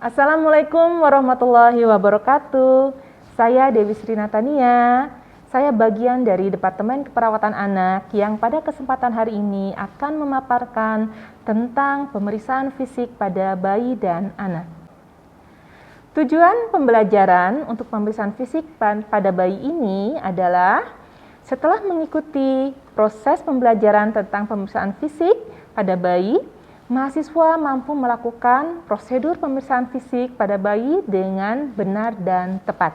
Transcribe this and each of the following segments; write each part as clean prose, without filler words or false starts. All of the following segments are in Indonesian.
Assalamualaikum warahmatullahi wabarakatuh. Saya Dewi Sri Natania. Saya bagian dari Departemen Keperawatan Anak yang pada kesempatan hari ini akan memaparkan tentang pemeriksaan fisik pada bayi dan anak. Tujuan pembelajaran untuk pemeriksaan fisik pada bayi ini adalah setelah mengikuti proses pembelajaran tentang pemeriksaan fisik pada bayi, mahasiswa mampu melakukan prosedur pemeriksaan fisik pada bayi dengan benar dan tepat.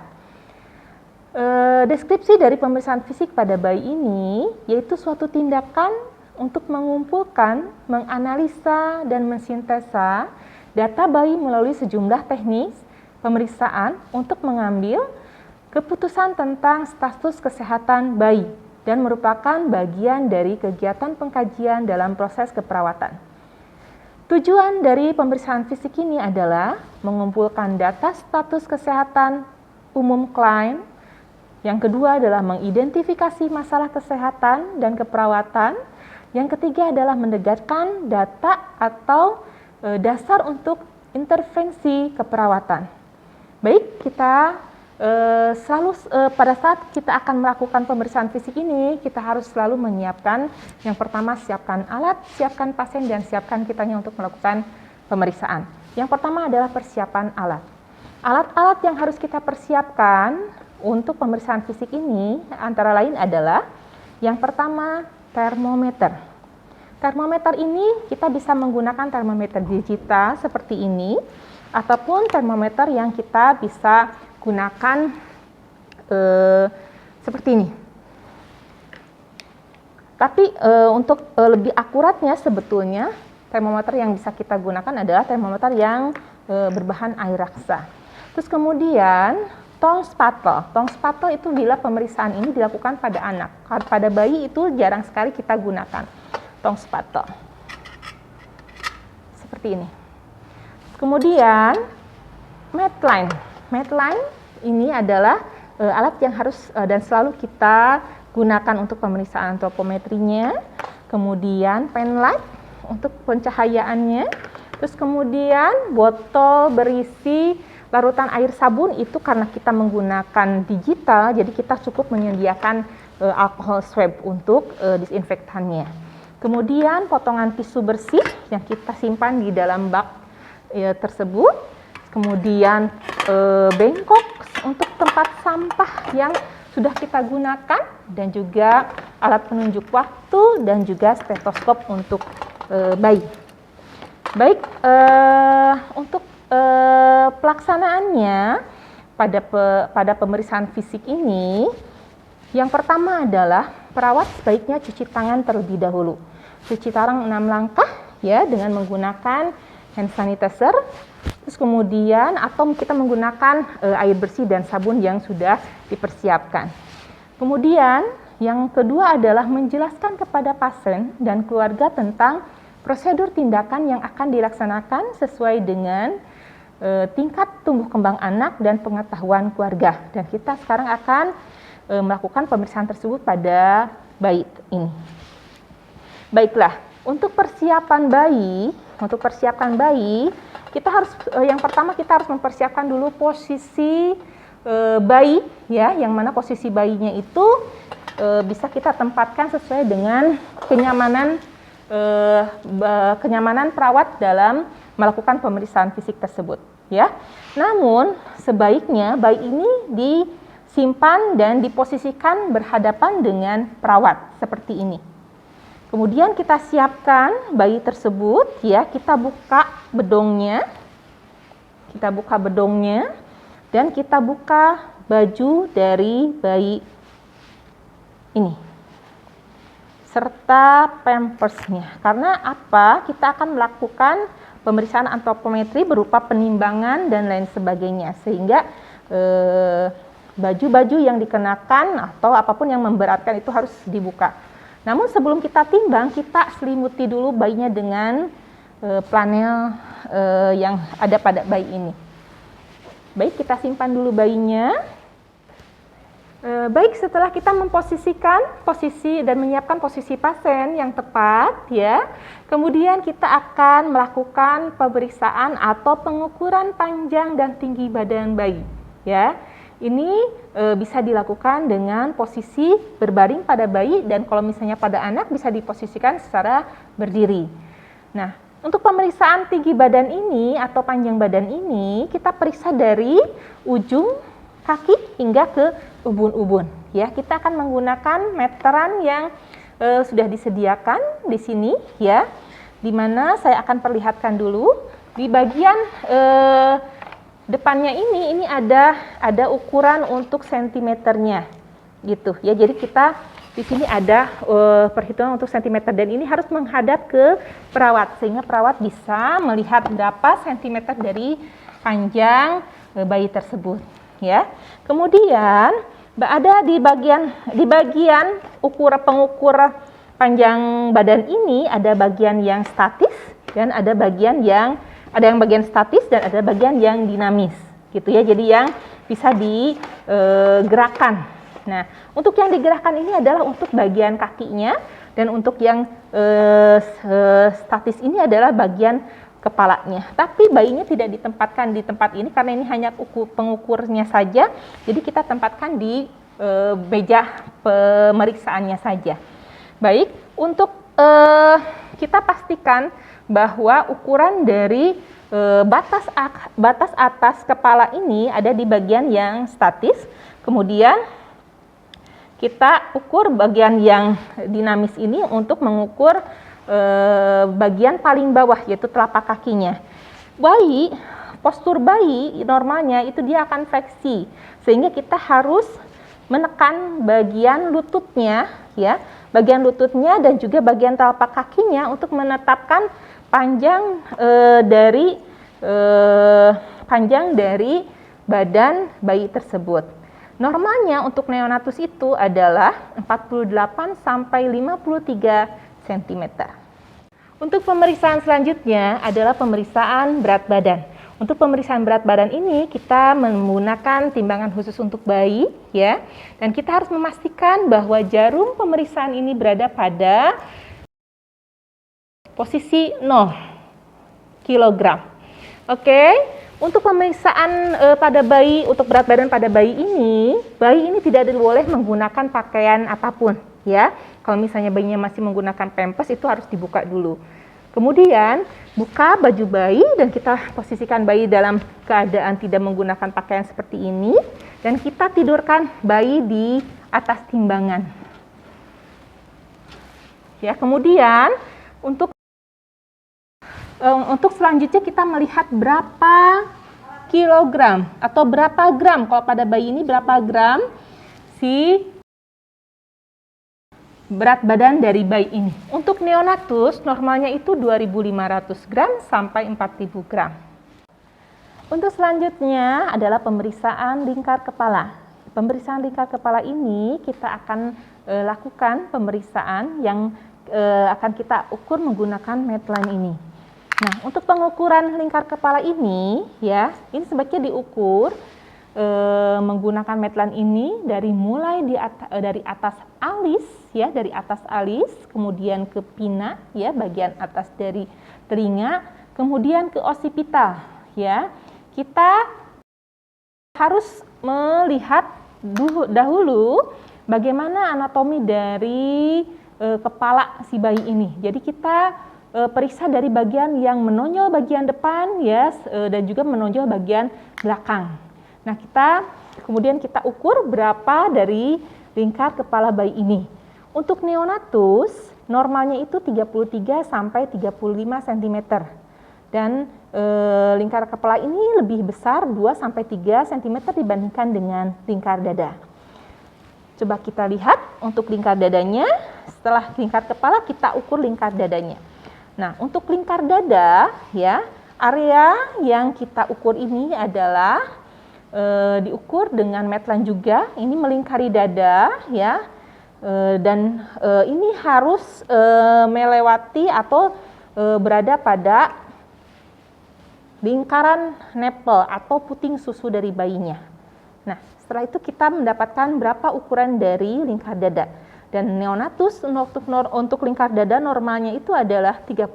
Deskripsi dari pemeriksaan fisik pada bayi ini yaitu suatu tindakan untuk mengumpulkan, menganalisa, dan mensintesa data bayi melalui sejumlah teknik pemeriksaan untuk mengambil keputusan tentang status kesehatan bayi dan merupakan bagian dari kegiatan pengkajian dalam proses keperawatan. Tujuan dari pemeriksaan fisik ini adalah mengumpulkan data status kesehatan umum klien. Yang kedua adalah mengidentifikasi masalah kesehatan dan keperawatan. Yang ketiga adalah mendekatkan data atau dasar untuk intervensi keperawatan. Baik, kita pada saat kita akan melakukan pemeriksaan fisik ini, kita harus selalu menyiapkan yang pertama, siapkan alat, siapkan pasien, dan siapkan kitanya untuk melakukan pemeriksaan. Yang pertama adalah persiapan alat. Alat-alat yang harus kita persiapkan untuk pemeriksaan fisik ini antara lain adalah yang pertama, termometer. Termometer ini kita bisa menggunakan termometer digital seperti ini ataupun termometer yang kita bisa gunakan seperti ini. Tapi untuk lebih akuratnya sebetulnya termometer yang bisa kita gunakan adalah termometer yang berbahan air raksa. Terus kemudian tong spatel. Tong spatel itu bila pemeriksaan ini dilakukan pada anak. Pada bayi itu jarang sekali kita gunakan tong spatel. Seperti ini. Kemudian medline. Medline ini adalah alat yang harus dan selalu kita gunakan untuk pemeriksaan antropometrinya. Kemudian pen light untuk pencahayaannya. Terus kemudian botol berisi larutan air sabun itu karena kita menggunakan digital, jadi kita cukup menyediakan alkohol swab untuk disinfektannya. Kemudian potongan tisu bersih yang kita simpan di dalam bak tersebut. Kemudian bengkok untuk tempat sampah yang sudah kita gunakan dan juga alat penunjuk waktu dan juga stetoskop untuk bayi. Baik, untuk pelaksanaannya pada pemeriksaan fisik ini, yang pertama adalah perawat sebaiknya cuci tangan terlebih dahulu. Cuci tangan 6 langkah ya dengan menggunakan hand sanitizer. Terus kemudian atau kita menggunakan air bersih dan sabun yang sudah dipersiapkan. Kemudian yang kedua adalah menjelaskan kepada pasien dan keluarga tentang prosedur tindakan yang akan dilaksanakan sesuai dengan tingkat tumbuh kembang anak dan pengetahuan keluarga. Dan kita sekarang akan melakukan pemeriksaan tersebut pada bayi ini. Baiklah, untuk persiapan bayi, kita harus yang pertama kita harus mempersiapkan dulu posisi bayi ya, yang mana posisi bayinya itu bisa kita tempatkan sesuai dengan kenyamanan perawat dalam melakukan pemeriksaan fisik tersebut ya. Namun sebaiknya bayi ini disimpan dan diposisikan berhadapan dengan perawat seperti ini. Kemudian kita siapkan bayi tersebut ya, kita buka bedongnya dan kita buka baju dari bayi ini serta pampersnya. Karena apa? Kita akan melakukan pemeriksaan antropometri berupa penimbangan dan lain sebagainya, sehingga baju-baju yang dikenakan atau apapun yang memberatkan itu harus dibuka. Namun sebelum kita timbang, kita selimuti dulu bayinya dengan flanel yang ada pada bayi ini. Baik, kita simpan dulu bayinya. Baik, setelah kita memposisikan posisi dan menyiapkan posisi pasien yang tepat, ya, kemudian kita akan melakukan pemeriksaan atau pengukuran panjang dan tinggi badan bayi, ya. Ini bisa dilakukan dengan posisi berbaring pada bayi dan kalau misalnya pada anak bisa diposisikan secara berdiri. Nah, untuk pemeriksaan tinggi badan ini atau panjang badan ini kita periksa dari ujung kaki hingga ke ubun-ubun. Ya, kita akan menggunakan meteran yang sudah disediakan di sini, ya. Di mana saya akan perlihatkan dulu di bagian depannya ini ada ukuran untuk sentimeternya, gitu. Ya, jadi kita di sini ada perhitungan untuk sentimeter dan ini harus menghadap ke perawat sehingga perawat bisa melihat berapa sentimeter dari panjang bayi tersebut. Ya, kemudian ada di bagian pengukur panjang badan ini ada bagian yang statis dan ada yang bagian statis dan ada bagian yang dinamis, gitu ya. Jadi yang bisa digerakkan. Nah, untuk yang digerakkan ini adalah untuk bagian kakinya dan untuk yang statis ini adalah bagian kepalanya. Tapi bayinya tidak ditempatkan di tempat ini karena ini hanya pengukurnya saja. Jadi kita tempatkan di meja pemeriksaannya saja. Baik, untuk kita pastikan bahwa ukuran dari batas atas kepala ini ada di bagian yang statis. Kemudian kita ukur bagian yang dinamis ini untuk mengukur bagian paling bawah yaitu telapak kakinya. Postur bayi normalnya itu dia akan fleksi sehingga kita harus menekan bagian lututnya, ya, bagian lututnya dan juga bagian telapak kakinya untuk menetapkan panjang dari badan bayi tersebut. Normalnya untuk neonatus itu adalah 48 sampai 53 cm. Untuk pemeriksaan selanjutnya adalah pemeriksaan berat badan. Untuk pemeriksaan berat badan ini kita menggunakan timbangan khusus untuk bayi, ya. Dan kita harus memastikan bahwa jarum pemeriksaan ini berada pada posisi 0 kg. Oke. Untuk pemeriksaan pada bayi, untuk berat badan pada bayi ini tidak boleh menggunakan pakaian apapun, ya. Kalau misalnya bayinya masih menggunakan pampers itu harus dibuka dulu. Kemudian buka baju bayi dan kita posisikan bayi dalam keadaan tidak menggunakan pakaian seperti ini dan kita tidurkan bayi di atas timbangan. Ya, kemudian untuk selanjutnya kita melihat berapa kilogram atau berapa gram, kalau pada bayi ini berapa gram si berat badan dari bayi ini. Untuk neonatus normalnya itu 2.500 gram sampai 4.000 gram. Untuk selanjutnya adalah pemeriksaan lingkar kepala. Pemeriksaan lingkar kepala ini kita akan lakukan pemeriksaan yang akan kita ukur menggunakan Medline ini. Nah, untuk pengukuran lingkar kepala ini, ya, ini sebaiknya diukur menggunakan Medline ini dari atas alis, ya, dari atas alis, kemudian ke pina, ya, bagian atas dari telinga, kemudian ke osipital, ya. Kita harus melihat dahulu bagaimana anatomi dari kepala si bayi ini. Jadi kita periksa dari bagian yang menonjol bagian depan, ya, dan juga menonjol bagian belakang. Nah, kemudian kita ukur berapa dari lingkar kepala bayi ini. Untuk neonatus, normalnya itu 33 sampai 35 cm. Dan lingkar kepala ini lebih besar 2 sampai 3 cm dibandingkan dengan lingkar dada. Coba kita lihat untuk lingkar dadanya. Setelah lingkar kepala, kita ukur lingkar dadanya. Nah, untuk lingkar dada, ya, area yang kita ukur ini adalah diukur dengan Medline juga. Ini melingkari dada, ya, dan ini harus melewati atau berada pada lingkaran nipple atau puting susu dari bayinya. Nah, Setelah itu kita mendapatkan berapa ukuran dari lingkar dada. Dan neonatus untuk lingkar dada normalnya itu adalah 30,5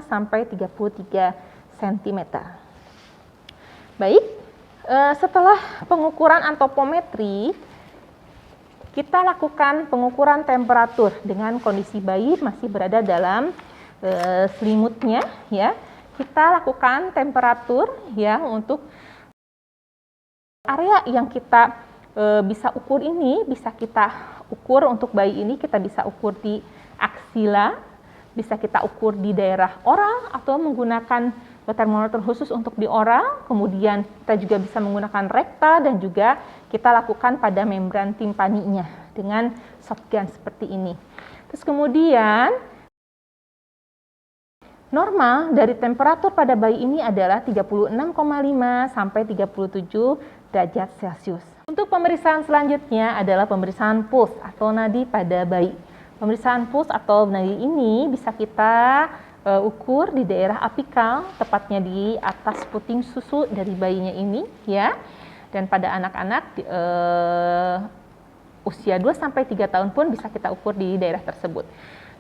sampai 33 cm. Baik, setelah pengukuran antropometri, kita lakukan pengukuran temperatur dengan kondisi bayi masih berada dalam selimutnya, ya. Kita lakukan temperatur, ya, untuk area yang kita bisa ukur ini, bisa kita ukur untuk bayi ini, kita bisa ukur di aksila, bisa kita ukur di daerah oral atau menggunakan termometer khusus untuk di oral. Kemudian kita juga bisa menggunakan rekta dan juga kita lakukan pada membran timpaninya dengan shotgun seperti ini. Terus kemudian normal dari temperatur pada bayi ini adalah 36,5 sampai 37 derajat Celcius. Untuk pemeriksaan selanjutnya adalah pemeriksaan puls atau nadi pada bayi. Pemeriksaan puls atau nadi ini bisa kita ukur di daerah apikal, tepatnya di atas puting susu dari bayinya ini, ya. Dan pada anak-anak usia 2-3 tahun pun bisa kita ukur di daerah tersebut.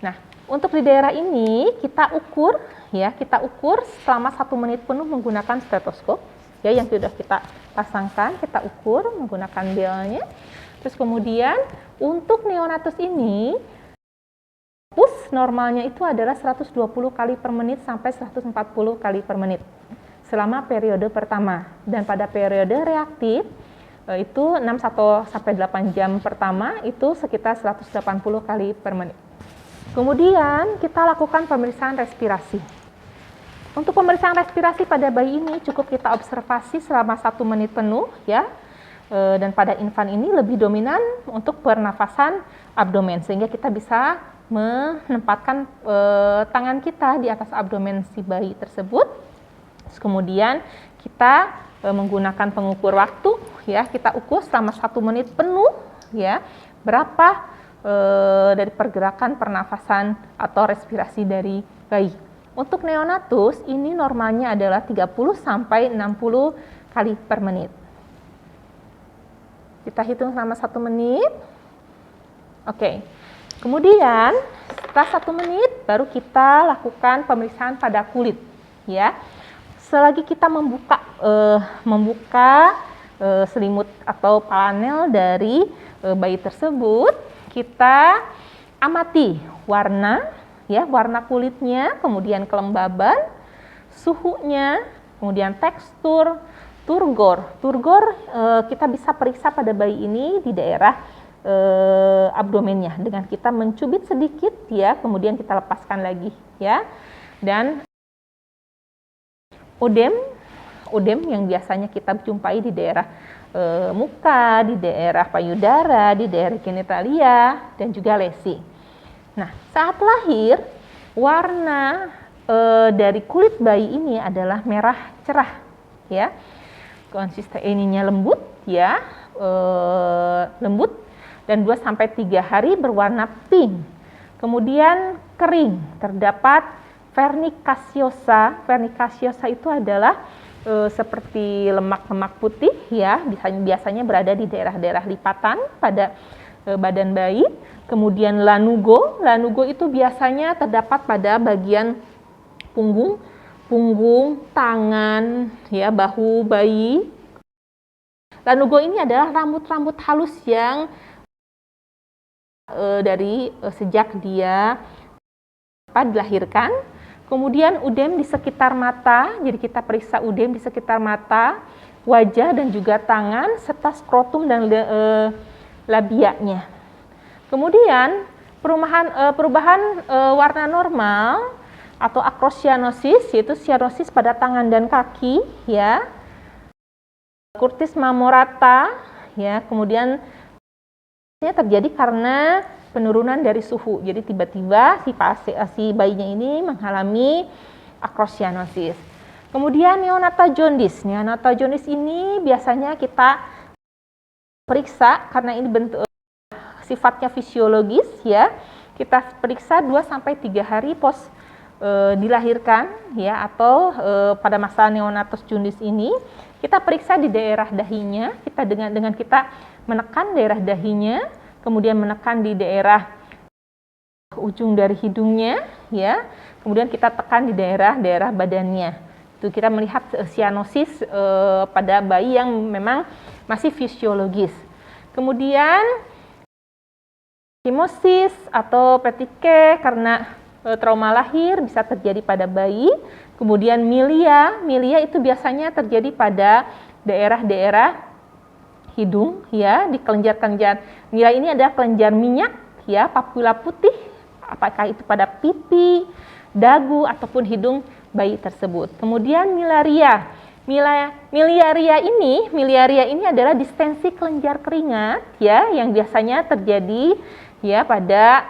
Nah, untuk di daerah ini kita ukur, ya, kita ukur selama 1 menit penuh menggunakan stetoskop, ya, yang sudah kita pasangkan, kita ukur menggunakan belnya. Terus kemudian untuk neonatus ini puls normalnya itu adalah 120 kali per menit sampai 140 kali per menit selama periode pertama. Dan pada periode reaktif itu 6-8 jam pertama itu sekitar 180 kali per menit. Kemudian kita lakukan pemeriksaan respirasi. Untuk pemeriksaan respirasi pada bayi ini cukup kita observasi selama 1 menit penuh, ya. Dan pada infan ini lebih dominan untuk pernafasan abdomen, sehingga kita bisa menempatkan tangan kita di atas abdomen si bayi tersebut. Terus kemudian kita menggunakan pengukur waktu, ya, kita ukur selama 1 menit penuh, ya, berapa dari pergerakan pernafasan atau respirasi dari bayi. Untuk neonatus ini normalnya adalah 30 sampai 60 kali per menit. Kita hitung selama 1 menit. Oke. Kemudian setelah 1 menit baru kita lakukan pemeriksaan pada kulit, ya. Selagi kita membuka selimut atau panel dari bayi tersebut, kita amati warna, ya, warna kulitnya, kemudian kelembaban, suhunya, kemudian tekstur, turgor. Turgor kita bisa periksa pada bayi ini di daerah abdomennya dengan kita mencubit sedikit, ya, kemudian kita lepaskan lagi, ya. Dan odem yang biasanya kita jumpai di daerah muka, di daerah payudara, di daerah genitalia, dan juga lesi. Nah, saat lahir, warna dari kulit bayi ini adalah merah cerah, ya. Konsistensinya lembut, ya, lembut, dan 2-3 hari berwarna pink. Kemudian kering, terdapat vernicaciosa. Vernicaciosa itu adalah seperti lemak-lemak putih, ya, biasanya berada di daerah-daerah lipatan pada badan bayi. Kemudian lanugo itu biasanya terdapat pada bagian punggung, tangan, ya, bahu bayi. Lanugo ini adalah rambut-rambut halus yang dari sejak dia dilahirkan. Kemudian udem di sekitar mata, jadi kita periksa udem di sekitar mata, wajah dan juga tangan, serta skrotum dan labianya. Kemudian perubahan warna normal atau acrocyanosis, yaitu cyanosis pada tangan dan kaki, ya. Cutis marmorata, ya. Kemudian ini terjadi karena penurunan dari suhu. Jadi tiba-tiba si bayinya ini mengalami acrocyanosis. Kemudian neonatal jaundice. Neonatal jaundice ini biasanya kita periksa karena ini bentuk sifatnya fisiologis, ya. Kita periksa 2-3 hari dilahirkan ya, atau pada masa neonatus jaundice ini, kita periksa di daerah dahinya. Kita dengan kita menekan daerah dahinya, kemudian menekan di daerah ujung dari hidungnya ya, kemudian kita tekan di daerah badannya. Itu kita melihat sianosis pada bayi yang memang masih fisiologis. Kemudian himosis atau petike karena trauma lahir bisa terjadi pada bayi. Kemudian milia itu biasanya terjadi pada daerah-daerah hidung ya, di kelenjar-kelenjar. Milia ini adalah kelenjar minyak ya, papula putih, apakah itu pada pipi, dagu ataupun hidung bayi tersebut. Kemudian miliaria. Miliaria ini adalah distensi kelenjar keringat ya, yang biasanya terjadi ya pada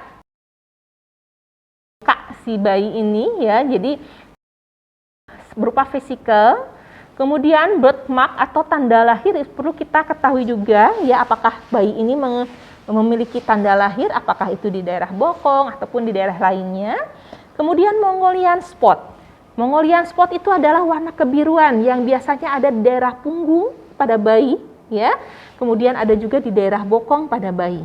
si bayi ini ya. Jadi berupa fisikal. Kemudian birthmark atau tanda lahir perlu kita ketahui juga ya, apakah bayi ini memiliki tanda lahir, apakah itu di daerah bokong ataupun di daerah lainnya. Kemudian Mongolian spot. Mongolian spot itu adalah warna kebiruan yang biasanya ada di daerah punggung pada bayi ya. Kemudian ada juga di daerah bokong pada bayi.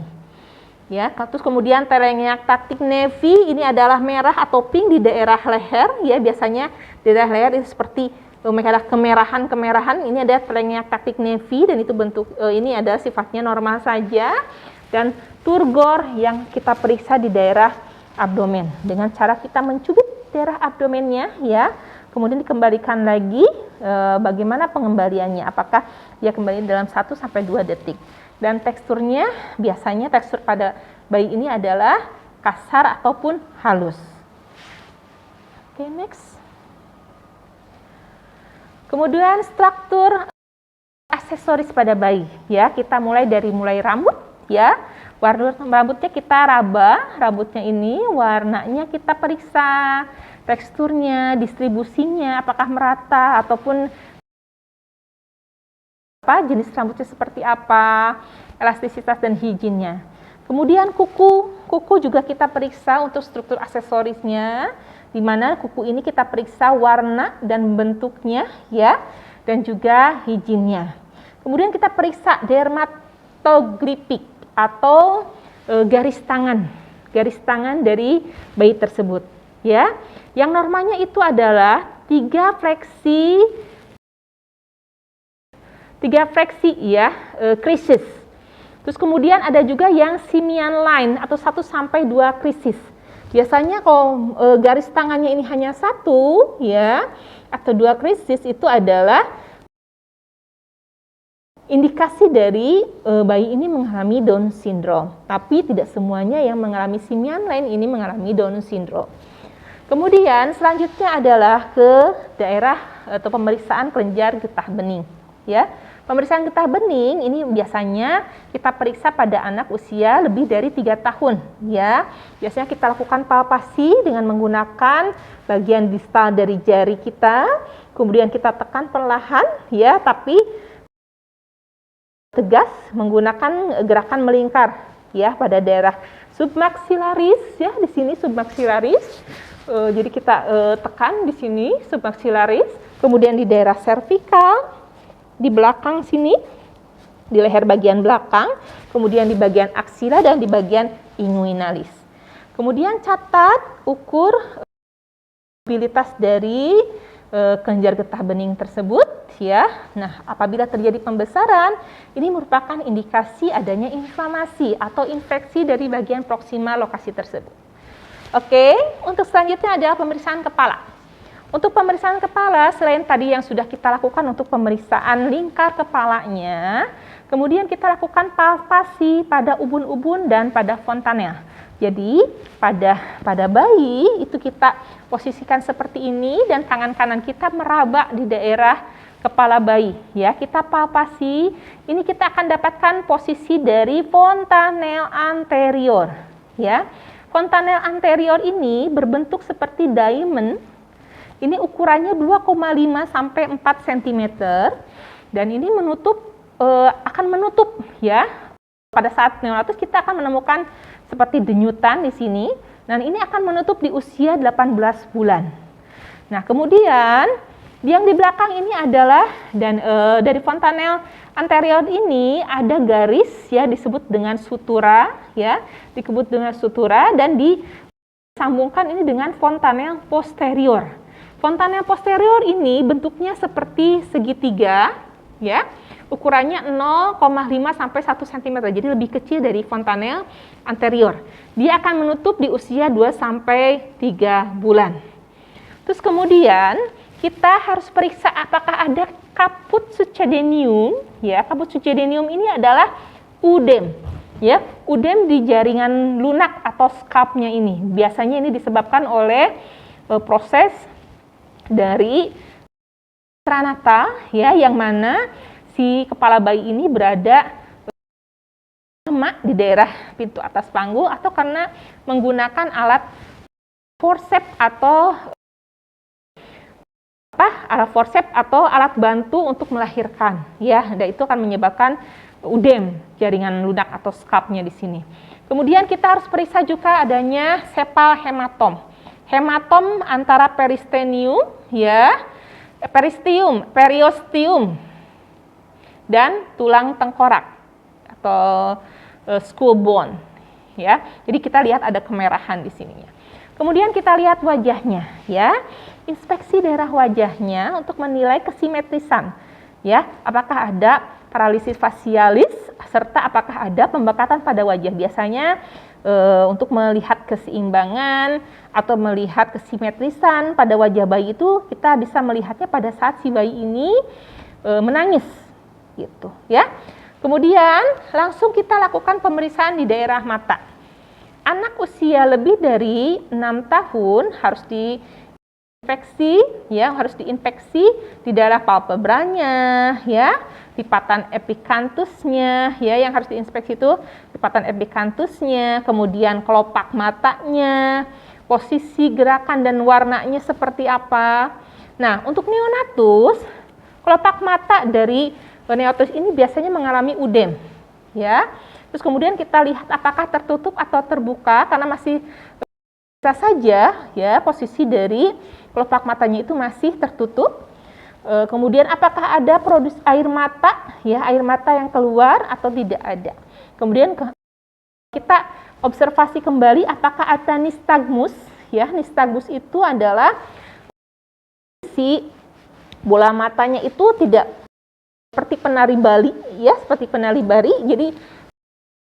Ya, terus kemudian Telangiectatic nevi ini adalah merah atau pink di daerah leher ya, biasanya di daerah leher itu seperti kemerahan. Ini ada Telangiectatic nevi dan itu bentuk ini adalah sifatnya normal saja. Dan turgor yang kita periksa di daerah abdomen dengan cara kita mencubit daerah abdomennya ya, kemudian dikembalikan lagi. Bagaimana pengembaliannya, apakah dia kembali dalam 1-2 detik. Dan teksturnya biasanya tekstur pada bayi ini adalah kasar ataupun halus. Oke, next. Kemudian struktur aksesoris pada bayi ya, kita mulai rambut ya. Warna rambutnya kita raba, rambutnya ini warnanya kita periksa, teksturnya, distribusinya, apakah merata ataupun jenis rambutnya seperti apa, elastisitas dan higiennya. Kemudian kuku juga kita periksa untuk struktur aksesorisnya, di mana kuku ini kita periksa warna dan bentuknya ya, dan juga higiennya. Kemudian kita periksa dermatographic atau garis tangan dari bayi tersebut ya. Yang normanya itu adalah 3 fleksi ya, krisis. Terus kemudian ada juga yang simian line atau 1-2 krisis. Biasanya kalau garis tangannya ini hanya 1 ya atau 2 krisis, itu adalah indikasi dari bayi ini mengalami Down syndrome. Tapi tidak semuanya yang mengalami simian line ini mengalami Down syndrome. Kemudian selanjutnya adalah ke daerah atau pemeriksaan kelenjar getah bening ya. Pemeriksaan getah bening ini biasanya kita periksa pada anak usia lebih dari 3 tahun ya. Biasanya kita lakukan palpasi dengan menggunakan bagian distal dari jari kita, kemudian kita tekan perlahan ya, tapi tegas menggunakan gerakan melingkar ya pada daerah submaxillaris ya, di sini submaxillaris. Jadi kita tekan di sini submaxillaris, kemudian di daerah servikal, di belakang sini, di leher bagian belakang, kemudian di bagian aksila dan di bagian inguinalis. Kemudian catat ukur mobilitas dari kelenjar getah bening tersebut ya. Nah, apabila terjadi pembesaran, ini merupakan indikasi adanya inflamasi atau infeksi dari bagian proksimal lokasi tersebut. Oke, untuk selanjutnya adalah pemeriksaan kepala. Untuk pemeriksaan kepala, selain tadi yang sudah kita lakukan untuk pemeriksaan lingkar kepalanya, kemudian kita lakukan palpasi pada ubun-ubun dan pada fontanel. Jadi pada bayi itu kita posisikan seperti ini dan tangan kanan kita meraba di daerah kepala bayi ya. Kita palpasi, ini kita akan dapatkan posisi dari fontanel anterior ya. Fontanel anterior ini berbentuk seperti diamond. Ini ukurannya 2,5 sampai 4 cm dan ini akan menutup ya. Pada saat neonatus kita akan menemukan seperti denyutan di sini Dan ini akan menutup di usia 18 bulan. Nah, kemudian yang di belakang ini adalah dari fontanel anterior ini ada garis ya disebut dengan sutura ya, disebut dengan sutura dan disambungkan ini dengan fontanel posterior. Fontanel posterior ini bentuknya seperti segitiga ya. Ukurannya 0,5 sampai 1 cm. Jadi lebih kecil dari fontanel anterior. Dia akan menutup di usia 2 sampai 3 bulan. Terus kemudian kita harus periksa apakah ada kaput succedaneum ya. Kaput succedaneum ini adalah udem ya. Udem di jaringan lunak atau scalp-nya ini. Biasanya ini disebabkan oleh proses dari pranata ya, yang mana si kepala bayi ini berada lemak di daerah pintu atas panggul atau karena menggunakan alat forceps atau alat forceps atau alat bantu untuk melahirkan ya, dan itu akan menyebabkan udem jaringan lunak atau scalp-nya di sini. Kemudian kita harus periksa juga adanya sepal hematom. Hematom antara peristenium ya, periosteum dan tulang tengkorak atau skull bone ya. Jadi kita lihat ada kemerahan di sininya. Kemudian kita lihat wajahnya ya. Inspeksi daerah wajahnya untuk menilai kesimetrisan ya. Apakah ada paralisis fasialis serta apakah ada pembekatan pada wajah. Biasanya untuk melihat keseimbangan atau melihat kesimetrisan pada wajah bayi itu kita bisa melihatnya pada saat si bayi ini menangis gitu ya. Kemudian langsung kita lakukan pemeriksaan di daerah mata. Anak usia lebih dari 6 tahun harus diinfeksi ya, harus diinfeksi di daerah palpebranya ya, lipatan epikantusnya ya, yang harus diinspeksi itu lipatan epikantusnya, kemudian kelopak matanya, posisi gerakan dan warnanya seperti apa. Nah, untuk neonatus, kelopak mata dari neonatus ini biasanya mengalami udem ya. Terus kemudian kita lihat apakah tertutup atau terbuka, karena masih bisa saja ya posisi dari kelopak matanya itu masih tertutup. Kemudian apakah ada produksi air mata ya, air mata yang keluar atau tidak ada. Kemudian kita observasi kembali apakah ada nystagmus ya. Nystagmus itu adalah si bola matanya itu tidak seperti penari Bali ya, seperti penari Bali, jadi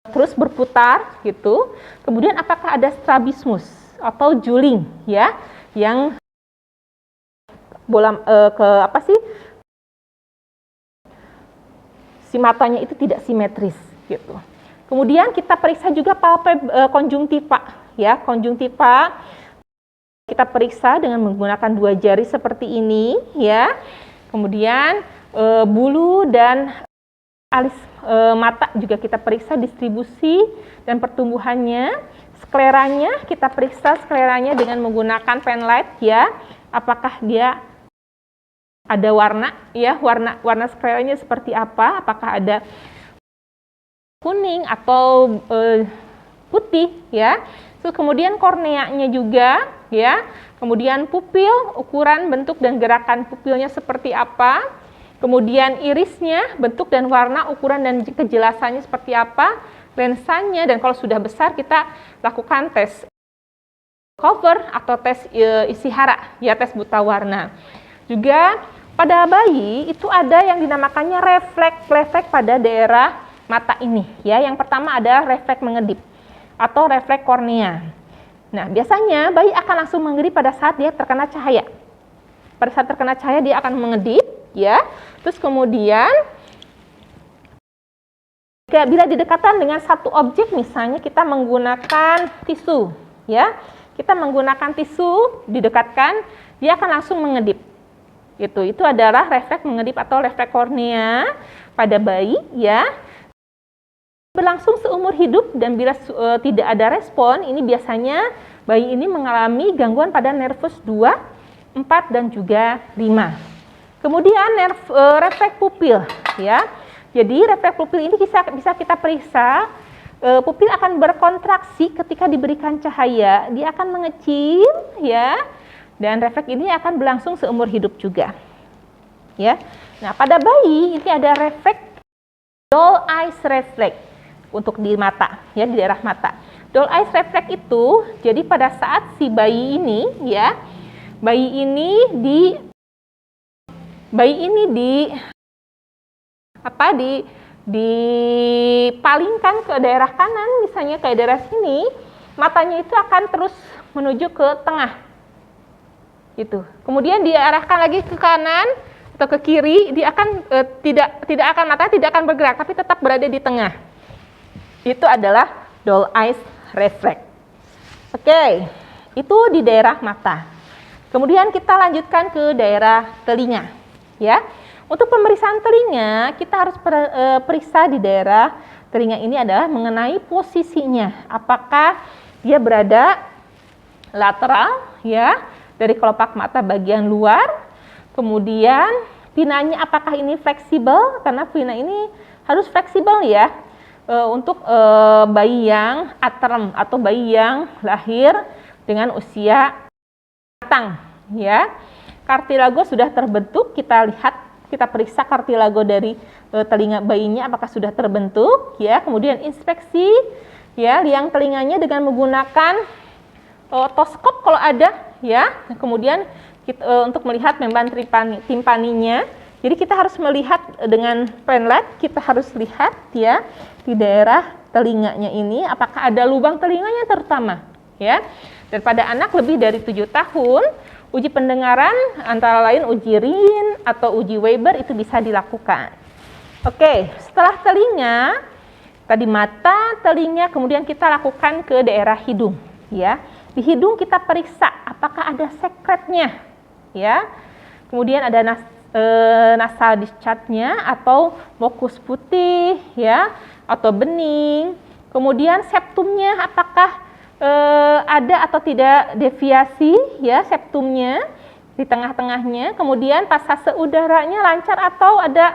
terus berputar gitu. Kemudian apakah ada strabismus atau juling ya, yang bola si matanya itu tidak simetris gitu. Kemudian kita periksa juga konjungtiva ya, konjungtiva kita periksa dengan menggunakan 2 jari seperti ini ya. Kemudian bulu dan alis mata juga kita periksa distribusi dan pertumbuhannya. Skleranya kita periksa skleranya dengan menggunakan penlight ya. Apakah dia ada warna ya, warna skleranya seperti apa? Apakah ada kuning atau putih ya. Terus kemudian korneanya juga ya. Kemudian pupil, ukuran, bentuk dan gerakan pupilnya seperti apa? Kemudian irisnya, bentuk dan warna, ukuran dan kejelasannya seperti apa, lensanya, dan kalau sudah besar kita lakukan tes cover atau tes isi hara, ya tes buta warna. Juga pada bayi itu ada yang dinamakannya refleks pada daerah mata ini. Ya, yang pertama adalah refleks mengedip atau refleks kornea. Nah, biasanya bayi akan langsung mengedip pada saat dia terkena cahaya. Pada saat terkena cahaya dia akan mengedip. Ya, terus kemudian bila didekatkan dengan satu objek, misalnya kita menggunakan tisu, ya, kita menggunakan tisu didekatkan, dia akan langsung mengedip. Itu adalah refleks mengedip atau refleks kornea pada bayi, ya. Berlangsung seumur hidup dan bila tidak ada respon, ini biasanya bayi ini mengalami gangguan pada nervus 2, 4 dan juga 5. Kemudian refleks pupil, ya. Jadi refleks pupil ini bisa kita periksa pupil akan berkontraksi ketika diberikan cahaya, dia akan mengecil ya. Dan refleks ini akan berlangsung seumur hidup juga. Ya. Nah, pada bayi ini ada refleks doll eyes reflex untuk di mata, ya, di daerah mata. Doll eyes reflex itu jadi pada saat si bayi ini ya, bayi ini dipalingkan ke daerah kanan, misalnya ke daerah sini, matanya itu akan terus menuju ke tengah. Gitu. Kemudian diarahkan lagi ke kanan atau ke kiri, dia akan matanya tidak akan bergerak, tapi tetap berada di tengah. Itu adalah doll eyes reflex. Oke, itu di daerah mata. Kemudian kita lanjutkan ke daerah telinga, ya. Untuk pemeriksaan telinga, kita harus periksa di daerah telinga ini adalah mengenai posisinya. Apakah dia berada lateral, ya, dari kelopak mata bagian luar. Kemudian pinanya apakah ini fleksibel, karena pina ini harus fleksibel ya, untuk bayi yang aterm atau bayi yang lahir dengan usia matang ya. Kartilago sudah terbentuk, kita periksa kartilago dari telinga bayinya apakah sudah terbentuk ya. Kemudian inspeksi ya liang telinganya dengan menggunakan otoskop kalau ada ya. Kemudian untuk melihat membran timpaninya. Jadi kita harus melihat dengan penlight, kita harus lihat ya di daerah telinganya ini apakah ada lubang telinganya terutama ya. Dan pada anak lebih dari 7 tahun, uji pendengaran antara lain uji Rin atau uji Weber itu bisa dilakukan. Oke, setelah telinga, tadi mata, telinga, kemudian kita lakukan ke daerah hidung ya. Di hidung kita periksa apakah ada sekretnya ya. Kemudian ada nasal discharge-nya atau mukus putih ya atau bening. Kemudian septumnya apakah ada atau tidak deviasi ya septumnya di tengah-tengahnya. Kemudian pasase udaranya lancar atau ada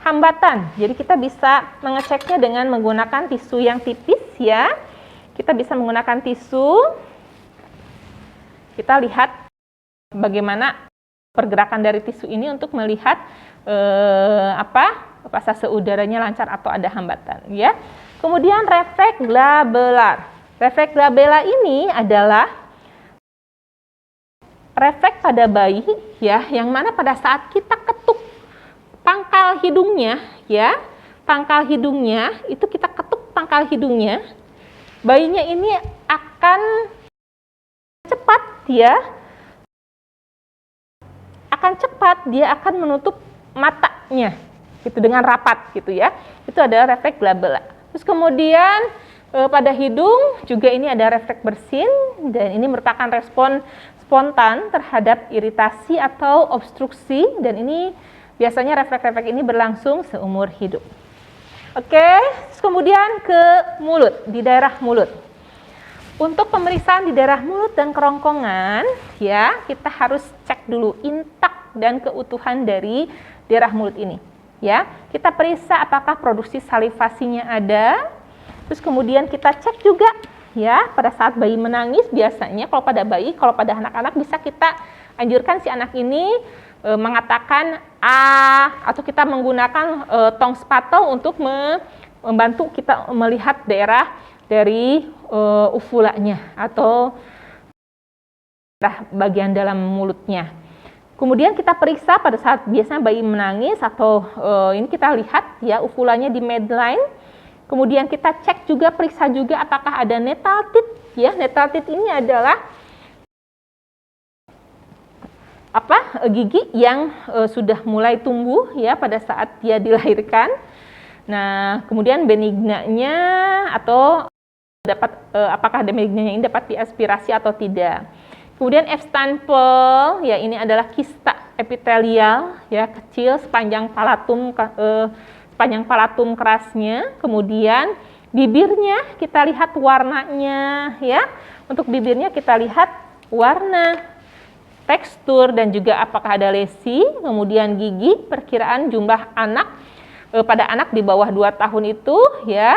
hambatan. Jadi kita bisa mengeceknya dengan menggunakan tisu yang tipis ya. Kita bisa menggunakan tisu. Kita lihat bagaimana pergerakan dari tisu ini untuk melihat pasase udaranya lancar atau ada hambatan ya. Kemudian refleks glabelar. Refleks glabella ini adalah refleks pada bayi ya, yang mana pada saat kita ketuk pangkal hidungnya ya, pangkal hidungnya itu kita ketuk pangkal hidungnya, bayinya ini akan cepat ya, dia akan menutup matanya gitu dengan rapat gitu ya. Itu adalah refleks glabella. Terus kemudian pada hidung juga ini ada refleks bersin, dan ini merupakan respon spontan terhadap iritasi atau obstruksi, dan ini biasanya refleks-refleks ini berlangsung seumur hidup. Oke, terus kemudian ke mulut, di daerah mulut. Untuk pemeriksaan di daerah mulut dan kerongkongan ya, kita harus cek dulu intak dan keutuhan dari daerah mulut ini ya. Kita periksa apakah produksi salivasinya ada. Terus kemudian kita cek juga ya pada saat bayi menangis, biasanya kalau pada bayi, kalau pada anak-anak bisa kita anjurkan si anak ini mengatakan A, atau kita menggunakan tong spatel untuk membantu kita melihat daerah dari uvulanya atau bagian dalam mulutnya. Kemudian kita periksa pada saat biasanya bayi menangis atau ini kita lihat ya uvulanya di midline. Kemudian kita cek juga, periksa juga apakah ada natal teeth ya. Natal teeth ini adalah gigi yang sudah mulai tumbuh ya pada saat dia dilahirkan. Nah, kemudian benignanya atau apakah benignanya ini dapat diaspirasi atau tidak. Kemudian F stapel ya, ini adalah kista epitelial ya, kecil sepanjang palatum kerasnya. Kemudian bibirnya kita lihat warnanya ya. Untuk bibirnya kita lihat warna, tekstur, dan juga apakah ada lesi. Kemudian gigi, perkiraan jumlah anak pada anak di bawah 2 tahun itu ya,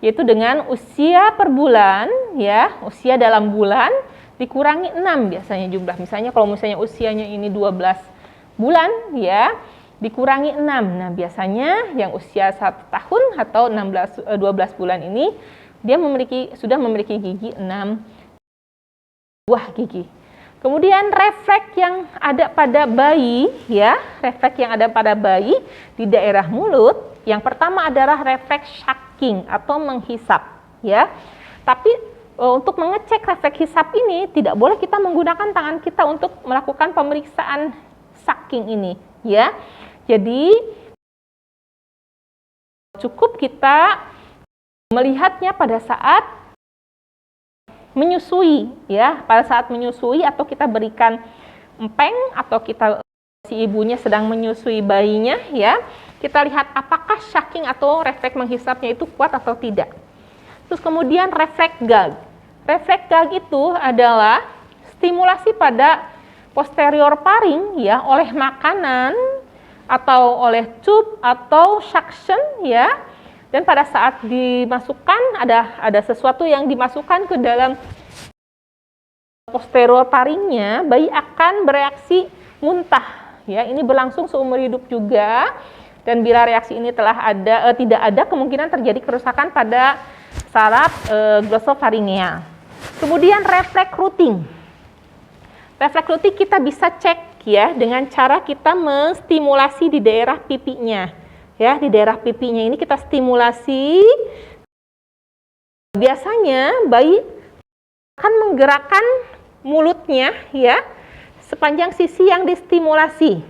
yaitu dengan usia per bulan, ya, usia dalam bulan dikurangi 6 biasanya jumlah. Misalnya kalau misalnya usianya ini 12 bulan, ya, dikurangi 6. Nah, biasanya yang usia 1 tahun atau 12 bulan ini dia sudah memiliki gigi 6 buah gigi. Kemudian refleks yang ada pada bayi, ya, refleks yang ada pada bayi di daerah mulut, yang pertama adalah refleks sucking atau menghisap, ya. Tapi untuk mengecek refleks hisap ini tidak boleh kita menggunakan tangan kita untuk melakukan pemeriksaan sucking ini, ya. Jadi cukup kita melihatnya pada saat menyusui, ya, pada saat menyusui atau kita berikan empeng atau si ibunya sedang menyusui bayinya, ya, kita lihat apakah sucking atau refleks menghisapnya itu kuat atau tidak. Terus kemudian refleks gag. Refleks gag itu adalah stimulasi pada posterior paring, ya, oleh makanan atau oleh tube atau suction, ya. Dan pada saat dimasukkan ada sesuatu yang dimasukkan ke dalam posterior paringnya, bayi akan bereaksi muntah, ya. Ini berlangsung seumur hidup juga. Dan bila reaksi ini tidak ada, kemungkinan terjadi kerusakan pada saraf glosopharyngeal. Kemudian refleks rooting. Refleks rooting kita bisa cek, ya, dengan cara kita menstimulasi di daerah pipinya, ya, di daerah pipinya ini kita stimulasi. Biasanya bayi akan menggerakkan mulutnya, ya, sepanjang sisi yang distimulasi,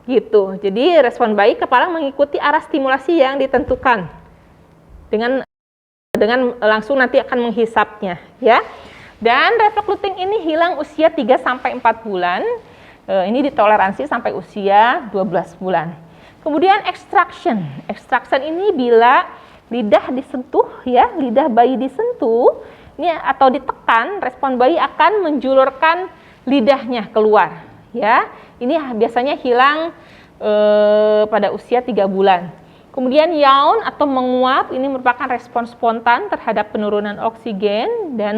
gitu. Jadi respon bayi kepala mengikuti arah stimulasi yang ditentukan dengan langsung nanti akan menghisapnya, ya. Dan refleks rooting ini hilang usia 3-4 bulan. Ini ditoleransi sampai usia 12 bulan. Kemudian extraction. Extraction ini bila lidah disentuh, ya, lidah bayi disentuh, ini atau ditekan, respon bayi akan menjulurkan lidahnya keluar, ya. Ini biasanya hilang pada usia 3 bulan. Kemudian yawn atau menguap, ini merupakan respon spontan terhadap penurunan oksigen dan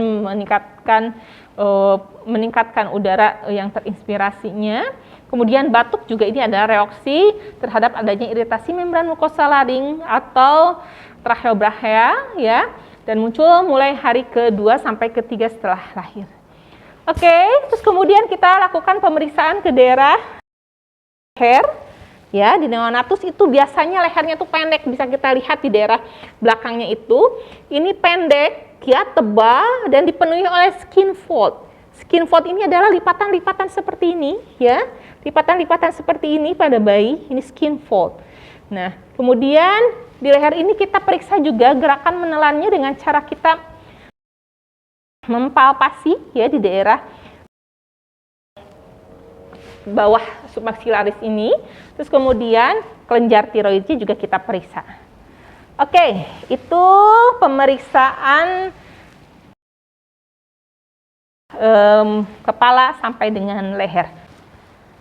meningkatkan udara yang terinspirasinya. Kemudian batuk juga ini adalah reaksi terhadap adanya iritasi membran mukosa laring atau tracheobronchia, ya, dan muncul mulai hari ke-2 sampai ke-3 setelah lahir. Oke, terus kemudian kita lakukan pemeriksaan ke daerah leher, ya. Di neonatus itu biasanya lehernya tuh pendek, bisa kita lihat di daerah belakangnya itu. Ini pendek, ya, tebal dan dipenuhi oleh skin fold. Skin fold ini adalah lipatan-lipatan seperti ini, ya. Lipatan-lipatan seperti ini pada bayi, ini skin fold. Nah, kemudian di leher ini kita periksa juga gerakan menelannya dengan cara kita mempalpasi, ya, di daerah bawah submaxillaris ini. Terus kemudian kelenjar tiroidnya juga kita periksa. Oke, itu pemeriksaan kepala sampai dengan leher.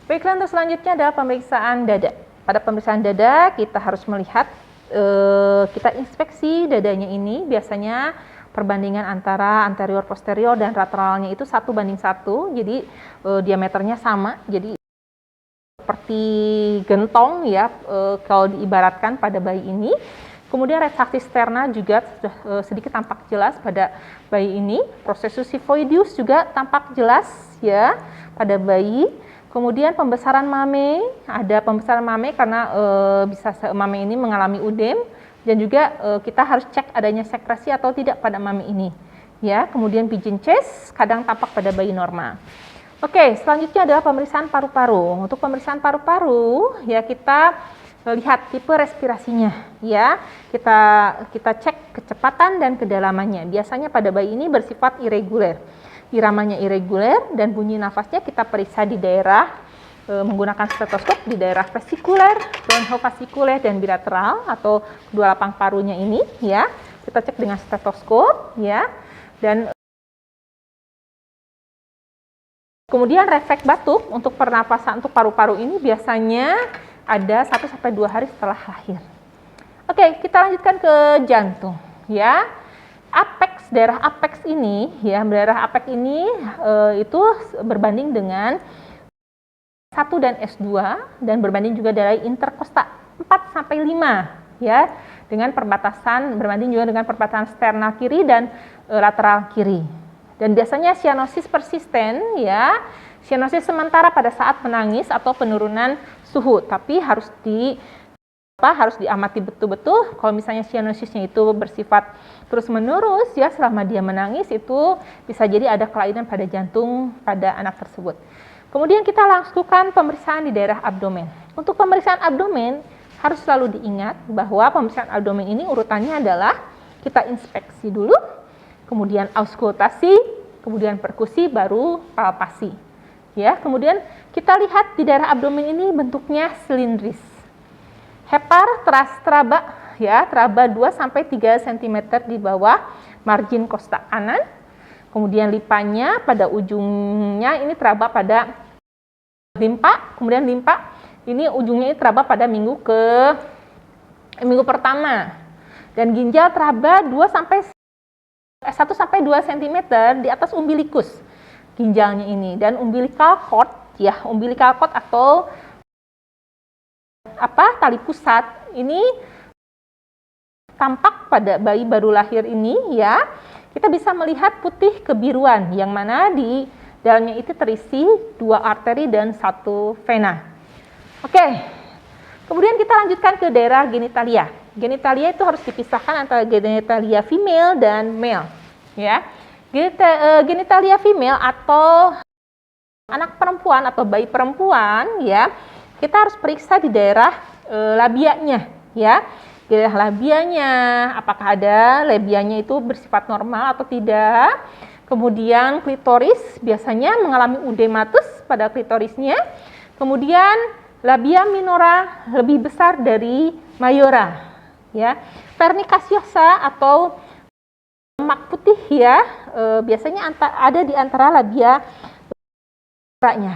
Baiklah, untuk selanjutnya adalah pemeriksaan dada. Pada pemeriksaan dada kita harus melihat, kita inspeksi dadanya ini. Biasanya perbandingan antara anterior posterior dan lateralnya itu 1:1, jadi diameternya sama, jadi seperti gentong, ya, kalau diibaratkan pada bayi ini. Kemudian refraktif sterna juga sudah sedikit tampak jelas pada bayi ini. Processus xiphoideus juga tampak jelas, ya, pada bayi. Kemudian pembesaran mame, ada pembesaran mame karena mame ini mengalami udem, dan juga kita harus cek adanya sekresi atau tidak pada mame ini, ya. Kemudian pigeon chest kadang tampak pada bayi normal. Oke, selanjutnya adalah pemeriksaan paru-paru. Untuk pemeriksaan paru-paru, ya, kita lihat tipe respirasinya, ya. Kita cek kecepatan dan kedalamannya. Biasanya pada bayi ini bersifat irregular. Iramanya irregular dan bunyi nafasnya kita periksa di daerah menggunakan stetoskop di daerah vesikuler, bronchofasikuler dan bilateral atau kedua lapang parunya ini, ya. Kita cek dengan stetoskop, ya. Dan kemudian refleks batuk untuk pernapasan untuk paru-paru ini biasanya ada 1-2 hari setelah lahir. Oke, kita lanjutkan ke jantung. ya. Apex, daerah apex ini, ya, daerah apex ini itu berbanding dengan 1 dan S2 dan berbanding juga dari interkosta 4 sampai 5, ya, dengan perbatasan berbanding juga dengan perbatasan sternal kiri dan lateral kiri. Dan biasanya sianosis persisten, ya, sianosis sementara pada saat menangis atau penurunan suhu, tapi harus diamati betul-betul. Kalau misalnya sianosisnya itu bersifat terus-menerus, ya, selama dia menangis, itu bisa jadi ada kelainan pada jantung pada anak tersebut. Kemudian kita lakukan pemeriksaan di daerah abdomen. Untuk pemeriksaan abdomen harus selalu diingat bahwa pemeriksaan abdomen ini urutannya adalah kita inspeksi dulu, kemudian auskultasi, kemudian perkusi, baru palpasi. Ya, kemudian kita lihat di daerah abdomen ini bentuknya silindris. Hepar teraba, ya, teraba 2 sampai 3 cm di bawah margin kosta kanan. Kemudian lipanya pada ujungnya ini teraba pada limpa, kemudian limpa ini ujungnya ini teraba pada minggu pertama. Dan ginjal teraba 1 sampai 2 cm di atas umbilikus ginjalnya ini, dan umbilical cord, ya, umbilical cord atau tali pusat ini tampak pada bayi baru lahir ini, ya. Kita bisa melihat putih kebiruan yang mana di dalamnya itu terisi 2 arteri dan 1 vena. Oke. Kemudian kita lanjutkan ke daerah genitalia. Genitalia itu harus dipisahkan antara genitalia female dan male, ya. Genitalia female atau anak perempuan atau bayi perempuan, ya, kita harus periksa di daerah labianya, ya. Daerah labianya, apakah ada labianya itu bersifat normal atau tidak. Kemudian klitoris biasanya mengalami udematus pada klitorisnya. Kemudian labia minora lebih besar dari mayora, ya. Pernica sciosa atau lemak putih, ya, biasanya ada di antara labia.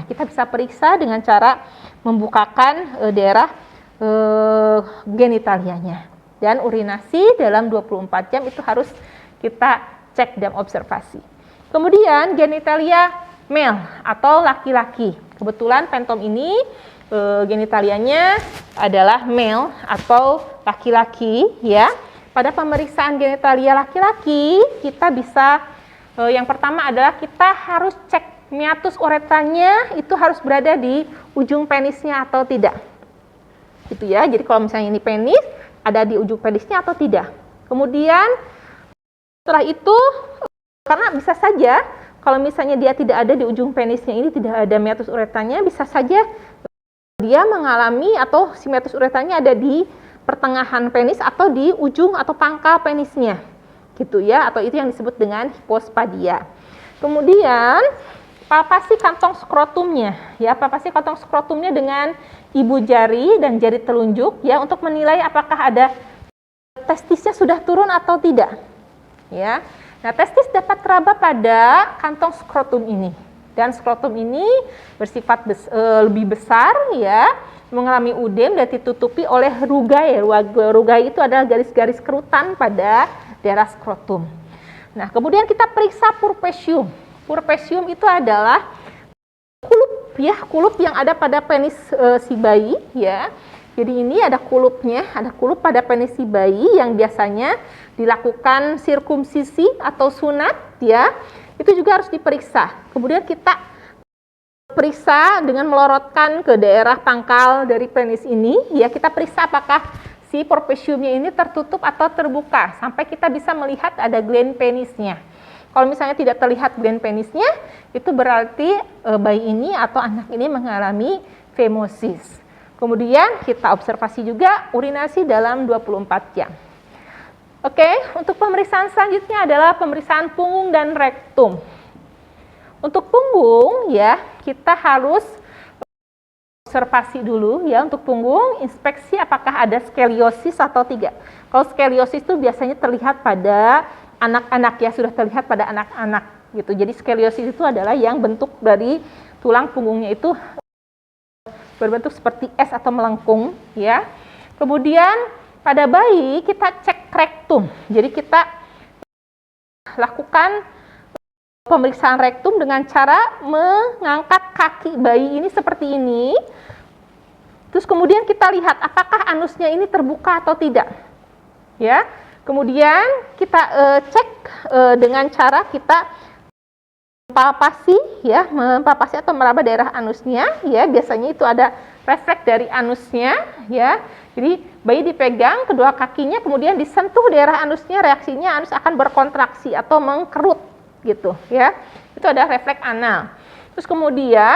Kita bisa periksa dengan cara membukakan daerah genitalianya, dan urinasi dalam 24 jam itu harus kita cek dan observasi. Kemudian genitalia male atau laki-laki. Kebetulan pentom ini genitalianya adalah male atau laki-laki, ya. Pada pemeriksaan genitalia laki-laki kita bisa yang pertama adalah kita harus cek meatus uretranya itu harus berada di ujung penisnya atau tidak. Gitu, ya. Jadi kalau misalnya ini penis, ada di ujung penisnya atau tidak. Kemudian setelah itu, karena bisa saja kalau misalnya dia tidak ada di ujung penisnya ini, tidak ada meatus uretranya, bisa saja dia mengalami atau si meatus uretranya ada di pertengahan penis atau di ujung atau pangkal penisnya. Gitu, ya, atau itu yang disebut dengan hipospadia. Kemudian palpasi kantong skrotumnya, ya, palpasi kantong skrotumnya dengan ibu jari dan jari telunjuk, ya, untuk menilai apakah ada testisnya sudah turun atau tidak, ya. Nah, testis dapat teraba pada kantong skrotum ini, dan skrotum ini bersifat lebih besar, ya, mengalami udem dan ditutupi oleh rugae. Rugae itu adalah garis-garis kerutan pada daerah skrotum. Nah, kemudian kita periksa purpesium. Purpesium itu adalah kulup, ya, kulup yang ada pada penis si bayi, ya. Jadi ini ada kulupnya, ada kulup pada penis si bayi yang biasanya dilakukan sirkumsisi atau sunat, ya. Itu juga harus diperiksa. Kemudian kita periksa dengan melorotkan ke daerah pangkal dari penis ini, ya. Kita periksa apakah si purpesiumnya ini tertutup atau terbuka sampai kita bisa melihat ada gland penisnya. Kalau misalnya tidak terlihat gland penisnya, itu berarti bayi ini atau anak ini mengalami femosis. Kemudian kita observasi juga urinasi dalam 24 jam. Oke, untuk pemeriksaan selanjutnya adalah pemeriksaan punggung dan rektum. Untuk punggung, ya, kita harus observasi dulu, ya, untuk punggung, inspeksi apakah ada skoliosis atau tidak. Kalau skoliosis itu biasanya terlihat pada anak-anak, ya, sudah terlihat pada anak-anak gitu. Jadi skoliosis itu adalah yang bentuk dari tulang punggungnya itu berbentuk seperti S atau melengkung, ya. Kemudian pada bayi kita cek rektum. Jadi kita lakukan pemeriksaan rektum dengan cara mengangkat kaki bayi ini seperti ini. Terus kemudian kita lihat apakah anusnya ini terbuka atau tidak. Ya. Kemudian kita cek dengan cara kita mempalpasi atau meraba daerah anusnya, ya. Biasanya itu ada refleks dari anusnya, ya. Jadi bayi dipegang kedua kakinya, kemudian disentuh daerah anusnya, reaksinya anus akan berkontraksi atau mengkerut, gitu, ya. Itu ada refleks anal. Terus kemudian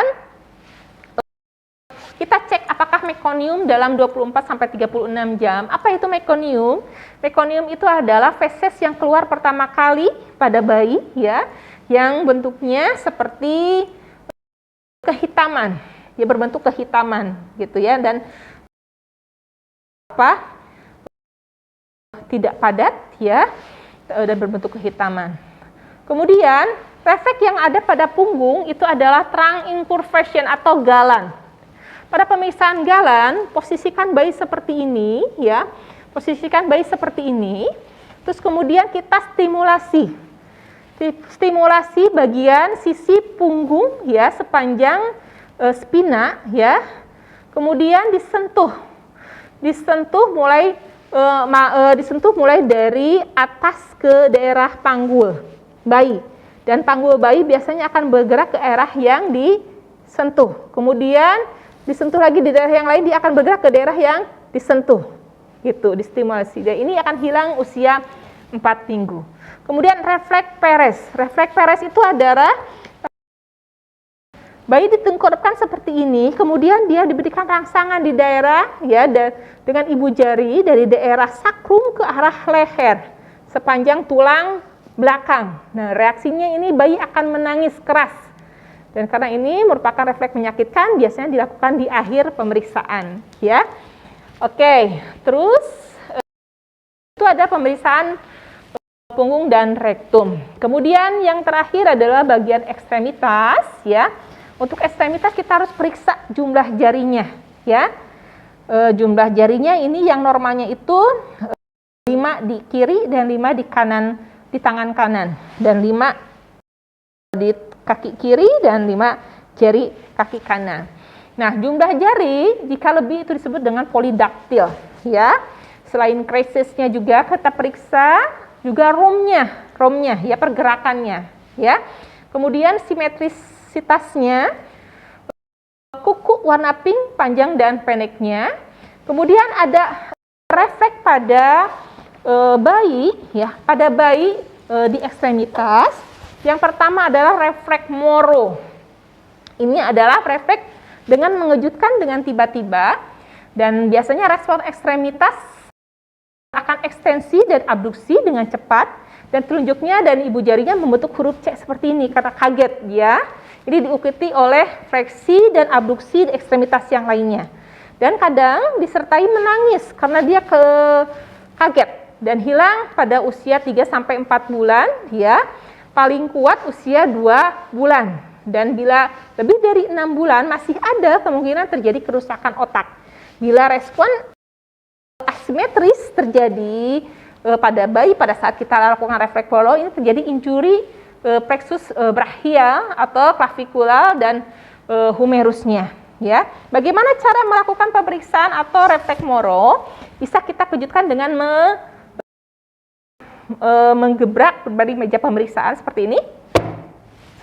kita cek apakah mekonium dalam 24 sampai 36 jam. Apa itu mekonium? Mekonium itu adalah feses yang keluar pertama kali pada bayi, ya, yang bentuknya seperti kehitaman. Dia berbentuk kehitaman, gitu ya, dan tidak padat, ya, dan berbentuk kehitaman. Kemudian refleks yang ada pada punggung itu adalah trunk incurvation atau galan. Pada pemeriksaan galan, posisikan bayi seperti ini, ya. Posisikan bayi seperti ini. Terus kemudian kita stimulasi. Stimulasi bagian sisi punggung, ya, sepanjang spina, ya. Kemudian disentuh mulai dari atas ke daerah panggul bayi. Dan panggul bayi biasanya akan bergerak ke arah yang disentuh. Kemudian disentuh lagi di daerah yang lain, dia akan bergerak ke daerah yang disentuh, gitu, distimulasi. Dan ini akan hilang usia 4 minggu. Kemudian refleks Perez. Refleks Perez itu adalah bayi ditengkurapkan seperti ini, kemudian dia diberikan rangsangan di daerah, ya, dengan ibu jari dari daerah sakrum ke arah leher sepanjang tulang belakang. Nah, reaksinya ini bayi akan menangis keras. Dan karena ini merupakan refleks menyakitkan, biasanya dilakukan di akhir pemeriksaan, ya. Oke, terus itu ada pemeriksaan punggung dan rektum. Kemudian yang terakhir adalah bagian ekstremitas, ya. Untuk ekstremitas kita harus periksa jumlah jarinya, ya. Jumlah jarinya ini yang normalnya itu 5 di kiri dan 5 di kanan, di tangan kanan, dan 5 di kaki kiri dan 5 jari kaki kanan. Nah, jumlah jari jika lebih itu disebut dengan polidaktil, ya. Selain krisisnya juga kita periksa juga romnya, ya, pergerakannya, ya. Kemudian simetrisitasnya, kuku warna pink panjang dan pendeknya. Kemudian ada refleks pada bayi, ya, pada bayi di ekstremitas. Yang pertama adalah refleks Moro. Ini adalah refleks dengan mengejutkan dengan tiba-tiba, dan biasanya respon ekstremitas akan ekstensi dan abduksi dengan cepat, dan telunjuknya dan ibu jarinya membentuk huruf C seperti ini karena kaget, ya. Ini diikuti oleh fleksi dan abduksi di ekstremitas yang lainnya. Dan kadang disertai menangis karena dia kaget, dan hilang pada usia 3 sampai 4 bulan, ya. Paling kuat usia 2 bulan. Dan bila lebih dari 6 bulan masih ada kemungkinan terjadi kerusakan otak. Bila respon asimetris terjadi pada bayi pada saat kita lakukan refleks Moro, ini terjadi injuri plexus brachial atau clavicula dan humerusnya, ya. Bagaimana cara melakukan pemeriksaan atau refleks Moro? Bisa kita kejutkan dengan menggebrak dari meja pemeriksaan seperti ini,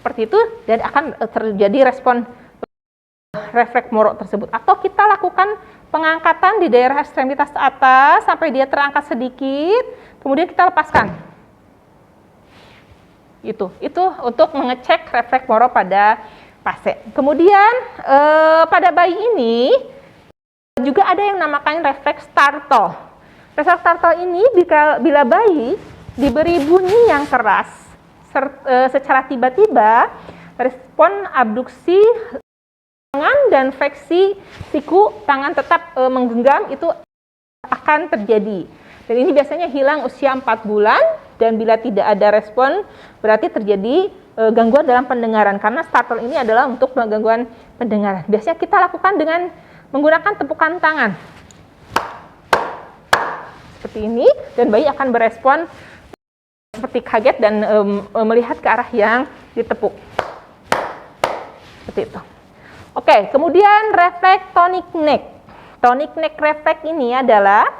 seperti itu, dan akan terjadi respon refleks Moro tersebut. Atau kita lakukan pengangkatan di daerah ekstremitas atas sampai dia terangkat sedikit, kemudian kita lepaskan. Itu untuk mengecek refleks Moro pada pasien. Kemudian pada bayi ini juga ada yang namakan refleks Startle. Refleks Startle ini bila bayi diberi bunyi yang keras secara tiba-tiba, respon abduksi tangan dan fleksi siku tangan tetap menggenggam itu akan terjadi. Dan ini biasanya hilang usia 4 bulan, dan bila tidak ada respon berarti terjadi gangguan dalam pendengaran, karena startle ini adalah untuk gangguan pendengaran. Biasanya kita lakukan dengan menggunakan tepukan tangan. seperti ini, dan bayi akan berespon seperti kaget dan melihat ke arah yang ditepuk. Seperti itu. Oke, kemudian refleks tonic neck. Tonic neck refleks ini adalah,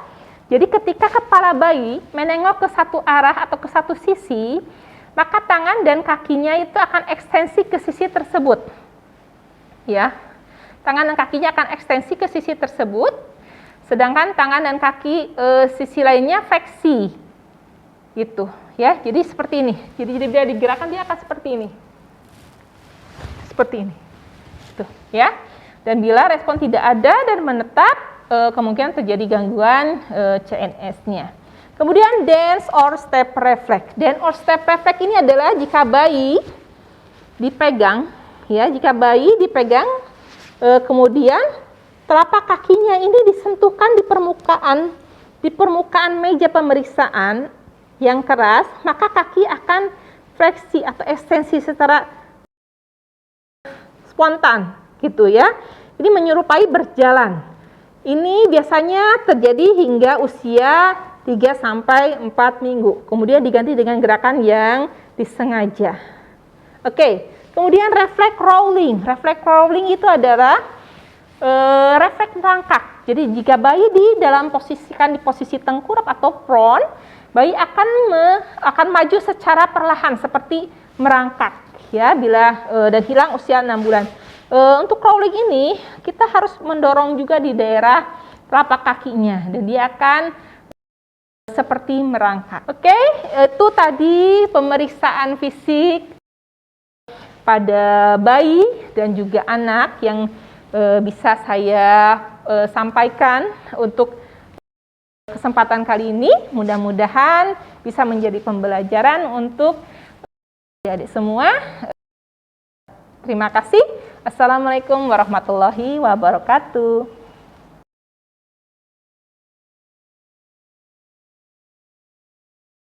jadi ketika kepala bayi menengok ke satu arah atau ke satu sisi, maka tangan dan kakinya itu akan ekstensi ke sisi tersebut. Ya, tangan dan kakinya akan ekstensi ke sisi tersebut, sedangkan tangan dan kaki sisi lainnya fleksi. Gitu, ya. Jadi seperti ini. Jadi dia digerakkan, dia akan seperti ini. Seperti ini. Tuh, ya. Dan bila respon tidak ada dan menetap, kemungkinan terjadi gangguan CNS-nya. Kemudian dance or step reflex. Dance or step reflex ini adalah jika bayi dipegang, ya, jika bayi dipegang, kemudian telapak kakinya ini disentuhkan di permukaan meja pemeriksaan yang keras, maka kaki akan fleksi atau ekstensi secara spontan, gitu ya. Ini menyerupai berjalan. Ini biasanya terjadi hingga usia 3-4 minggu. Kemudian diganti dengan gerakan yang disengaja. Oke, kemudian refleks rolling. Refleks rolling itu adalah refleks merangkak. Jadi jika bayi posisikan di posisi tengkurap atau prone, bayi akan maju secara perlahan seperti merangkak, ya, bila dan hilang usia 6 bulan. Untuk crawling ini kita harus mendorong juga di daerah telapak kakinya dan dia akan seperti merangkak. Oke, itu tadi pemeriksaan fisik pada bayi dan juga anak yang bisa saya sampaikan untuk kesempatan kali ini. Mudah-mudahan bisa menjadi pembelajaran untuk adik-adik semua. Terima kasih. Assalamualaikum warahmatullahi wabarakatuh.